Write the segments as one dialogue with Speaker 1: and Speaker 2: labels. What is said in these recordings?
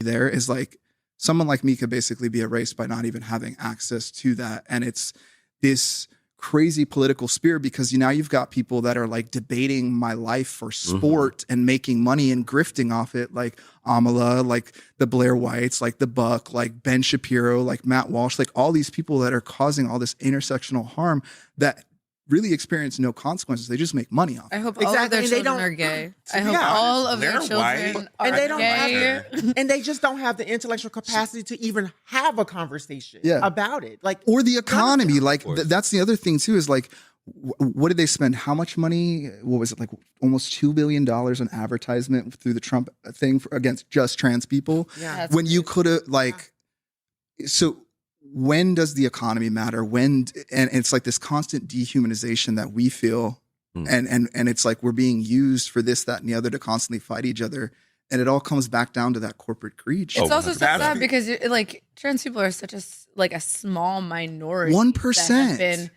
Speaker 1: there is like someone like me could basically be erased by not even having access to that. And it's this crazy political sphere because now you've got people that are like debating my life for sport and making money and grifting off it, like Amala, like the Blair Whites, like the Buck, like Ben Shapiro, like Matt Walsh, like all these people that are causing all this intersectional harm that really experience no consequences. They just make money off it.
Speaker 2: I hope all of their children are gay. I hope all of their children are gay.
Speaker 3: And they just don't have the intellectual capacity to even have a conversation about it. Like,
Speaker 1: or the economy. Like that's the other thing too, is like, what did they spend? How much money? What was it, like almost $2 billion on advertisement through the Trump thing against just trans people?
Speaker 3: Yeah.
Speaker 1: When you could have so when does the economy matter? And it's like this constant dehumanization that we feel. And it's like we're being used for this, that, and the other to constantly fight each other. And it all comes back down to that corporate greed.
Speaker 2: It's also so sad because like trans people are such a small minority.
Speaker 1: 1%.
Speaker 2: That have been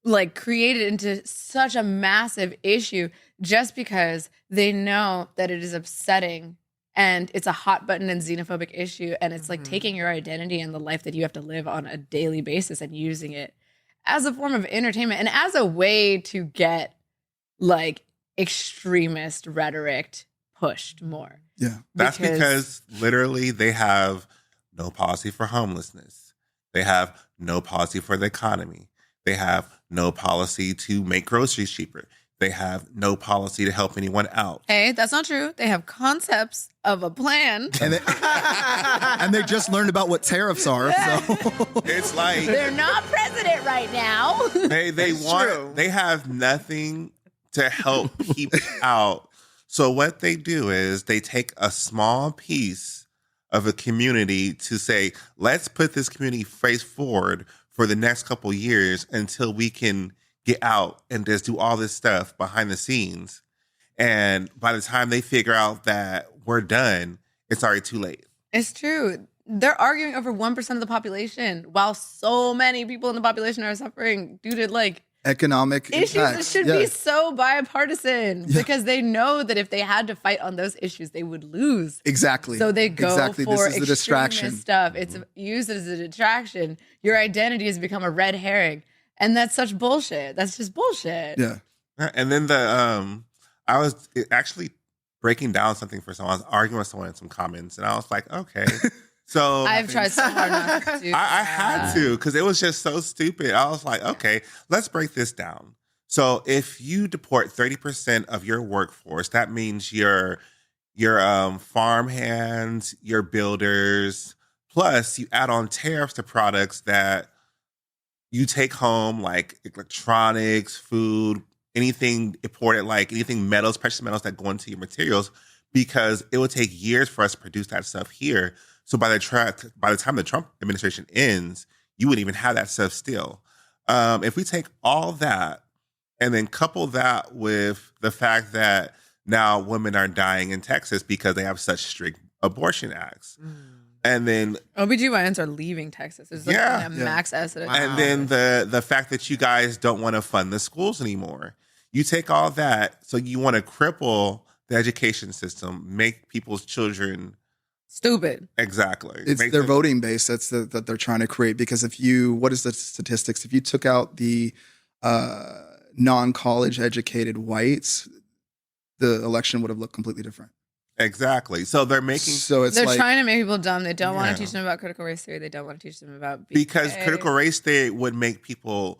Speaker 2: like created into such a massive issue just because they know that it is upsetting and it's a hot button and xenophobic issue. And it's like taking your identity and the life that you have to live on a daily basis and using it as a form of entertainment and as a way to get like extremist rhetoric pushed more.
Speaker 1: Yeah.
Speaker 4: That's because literally they have no policy for homelessness. They have no policy for the economy. They have no policy to make groceries cheaper. They have no policy to help anyone out.
Speaker 2: Hey, that's not true. They have concepts of a plan.
Speaker 1: And they just learned about what tariffs are. So
Speaker 4: it's like
Speaker 2: they're not president right now.
Speaker 4: They have nothing to help people out. So what they do is they take a small piece of a community to say, let's put this community face forward for the next couple of years until we can get out and just do all this stuff behind the scenes. And by the time they figure out that we're done, it's already too late.
Speaker 2: It's true. They're arguing over 1% of the population while so many people in the population are suffering due to like
Speaker 1: economic
Speaker 2: issues
Speaker 1: impacts.
Speaker 2: that should be so bipartisan because they know that if they had to fight on those issues, they would lose.
Speaker 1: Exactly.
Speaker 2: So they go for
Speaker 1: This is the distraction
Speaker 2: stuff. It's used as a distraction. Your identity has become a red herring. And that's such bullshit. That's just bullshit.
Speaker 1: Yeah.
Speaker 4: And then I was actually breaking down something for someone. I was arguing with someone in some comments, and I was like, okay. So
Speaker 2: I've tried so hard not to do
Speaker 4: I had to because it was just so stupid. I was like, okay, let's break this down. So if you deport 30% of your workforce, that means your farm hands, your builders, plus you add on tariffs to products that you take home, like electronics, food, anything imported, like anything metals, precious metals that go into your materials, because it would take years for us to produce that stuff here. So by the time the Trump administration ends, you wouldn't even have that stuff still. If we take all that and then couple that with the fact that now women are dying in Texas because they have such strict abortion acts. And then
Speaker 2: OBGYNs are leaving Texas. There's like a max estimate.
Speaker 4: And then the fact that you guys don't want to fund the schools anymore. You take all that, so you want to cripple the education system, make people's children
Speaker 2: stupid.
Speaker 4: Exactly.
Speaker 1: It's their voting base that they're trying to create. Because what is the statistics? If you took out the non-college educated whites, the election would have looked completely different.
Speaker 4: Exactly. So they're making.
Speaker 1: So they're
Speaker 2: trying to make people dumb. They don't want to teach them about critical race theory. They don't want to teach them about
Speaker 4: because critical race theory would make people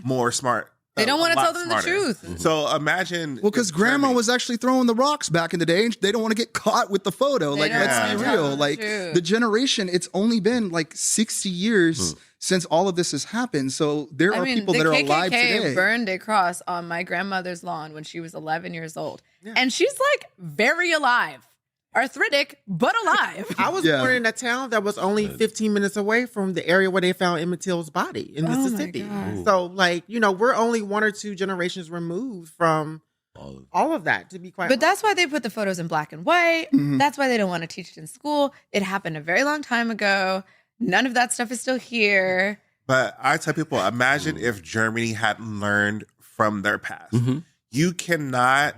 Speaker 4: more smart.
Speaker 2: They don't want to tell them the truth.
Speaker 4: So imagine.
Speaker 1: Well, because grandma was actually throwing the rocks back in the day, and they don't want to get caught with the photo. Like, let's be real. Like, the generation, it's only been like 60 years since all of this has happened. So there are people that are alive today.
Speaker 2: The KKK burned a cross on my grandmother's lawn when she was 11 years old. Yeah. And she's like very alive. Arthritic, but alive.
Speaker 3: I was born in a town that was only 15 minutes away from the area where they found Emmett Till's body in Mississippi. So, like, we're only 1 or 2 generations removed from all of that, to be quite honest.
Speaker 2: That's why they put the photos in black and white. Mm-hmm. That's why they don't want to teach it in school. It happened a very long time ago. None of that stuff is still here.
Speaker 4: But I tell people, imagine if Germany hadn't learned from their past. Mm-hmm. You cannot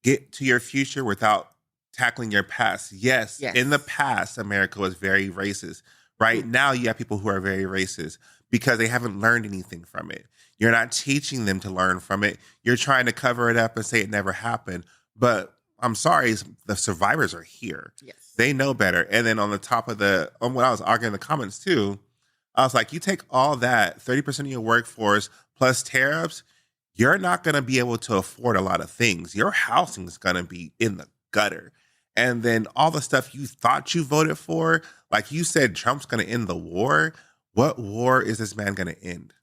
Speaker 4: get to your future without tackling your past. Yes, in the past, America was very racist. Right now, you have people who are very racist because they haven't learned anything from it. You're not teaching them to learn from it. You're trying to cover it up and say it never happened. But I'm sorry, the survivors are here. Yes. They know better. And then on the top of when I was arguing in the comments too, I was like, you take all that, 30% of your workforce plus tariffs, you're not going to be able to afford a lot of things. Your housing is going to be in the gutter. And then all the stuff you thought you voted for, like you said, Trump's going to end the war. What war is this man going to end?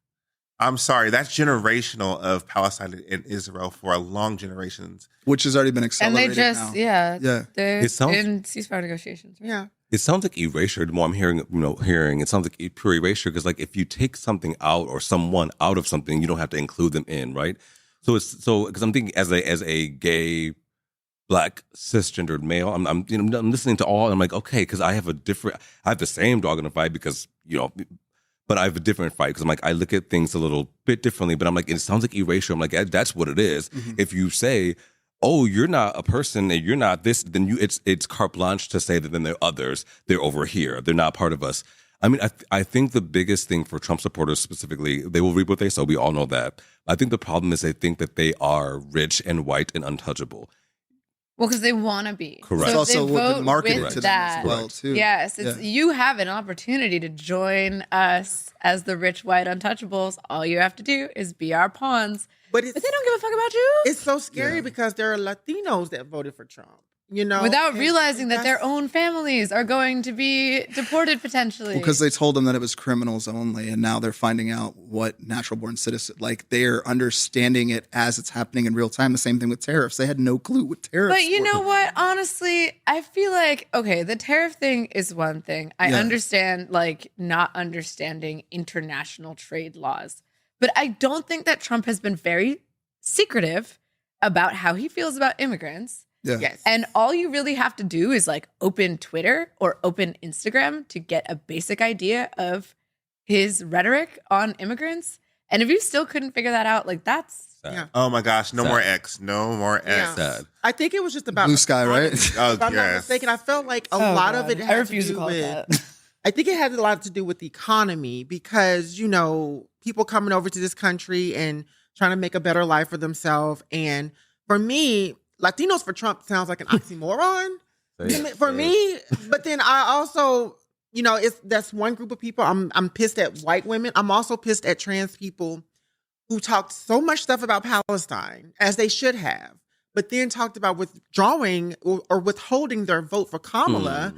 Speaker 4: I'm sorry, that's generational of Palestine and Israel for a long generations.
Speaker 1: Which has already been accelerated.
Speaker 2: And they just,
Speaker 1: now.
Speaker 2: they're
Speaker 5: It sounds-
Speaker 2: in ceasefire negotiations. Right?
Speaker 3: Yeah.
Speaker 5: It sounds like erasure. The more I'm hearing, it sounds like pure erasure. Because like if you take something out or someone out of something, you don't have to include them in, right? So because I'm thinking as a gay, Black cisgendered male, I'm listening to all. And I'm like, okay, because I have the same dog in the fight because but I have a different fight because I'm like, I look at things a little bit differently, but I'm like, it sounds like erasure. I'm like, that's what it is. Mm-hmm. If you say, oh, you're not a person and you're not this, then it's carte blanche to say that then they're others. They're over here. They're not part of us. I mean, I think the biggest thing for Trump supporters specifically, they will reap what they sow. We all know that. I think the problem is they think that they are rich and white and untouchable.
Speaker 2: Well, because they want to be.
Speaker 5: Correct.
Speaker 1: It's also
Speaker 2: vote
Speaker 1: marketed
Speaker 2: with
Speaker 1: to them
Speaker 2: that.
Speaker 1: as well, too.
Speaker 2: Yes, you have an opportunity to join us as the rich white untouchables. All you have to do is be our pawns. But they don't give a fuck about you.
Speaker 3: It's so scary because there are Latinos that voted for Trump.
Speaker 2: Without realizing that their own families are going to be deported potentially.
Speaker 1: Because they told them that it was criminals only, and now they're finding out what natural-born citizens, like they're understanding it as it's happening in real time. The same thing with tariffs. They had no clue what tariffs
Speaker 2: But you know what? Honestly, I feel like, okay, the tariff thing is one thing. I understand, like, not understanding international trade laws. But I don't think that Trump has been very secretive about how he feels about immigrants.
Speaker 1: Yeah.
Speaker 3: Yes.
Speaker 2: And all you really have to do is like open Twitter or open Instagram to get a basic idea of his rhetoric on immigrants. And if you still couldn't figure that out, like that's...
Speaker 3: Yeah.
Speaker 4: Oh my gosh, no more X. No more X.
Speaker 3: Yeah. I think it was just about...
Speaker 1: Blue sky, right?
Speaker 3: If I'm not mistaken, I felt like a lot of it had
Speaker 2: I refuse to call it
Speaker 3: with...
Speaker 2: that.
Speaker 3: I think it had a lot to do with the economy because, people coming over to this country and trying to make a better life for themselves. And for me... Latinos for Trump sounds like an oxymoron for me. But then I also, that's one group of people. I'm pissed at white women. I'm also pissed at trans people who talked so much stuff about Palestine, as they should have, but then talked about withdrawing or withholding their vote for Kamala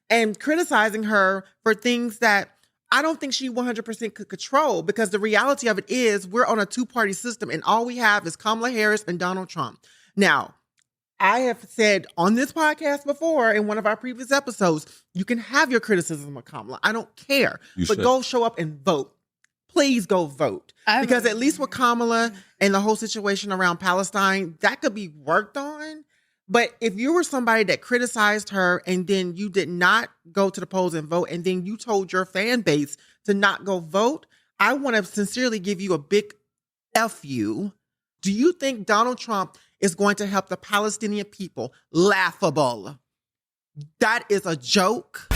Speaker 3: and criticizing her for things that I don't think she 100% could control, because the reality of it is we're on a two-party system and all we have is Kamala Harris and Donald Trump. Now, I have said on this podcast before in one of our previous episodes, you can have your criticism of Kamala. I don't care. Go show up and vote. Please go vote. Because at least with Kamala and the whole situation around Palestine, that could be worked on. But if you were somebody that criticized her and then you did not go to the polls and vote, and then you told your fan base to not go vote, I want to sincerely give you a big F you. Do you think Donald Trump is going to help the Palestinian people? Laughable. That is a joke.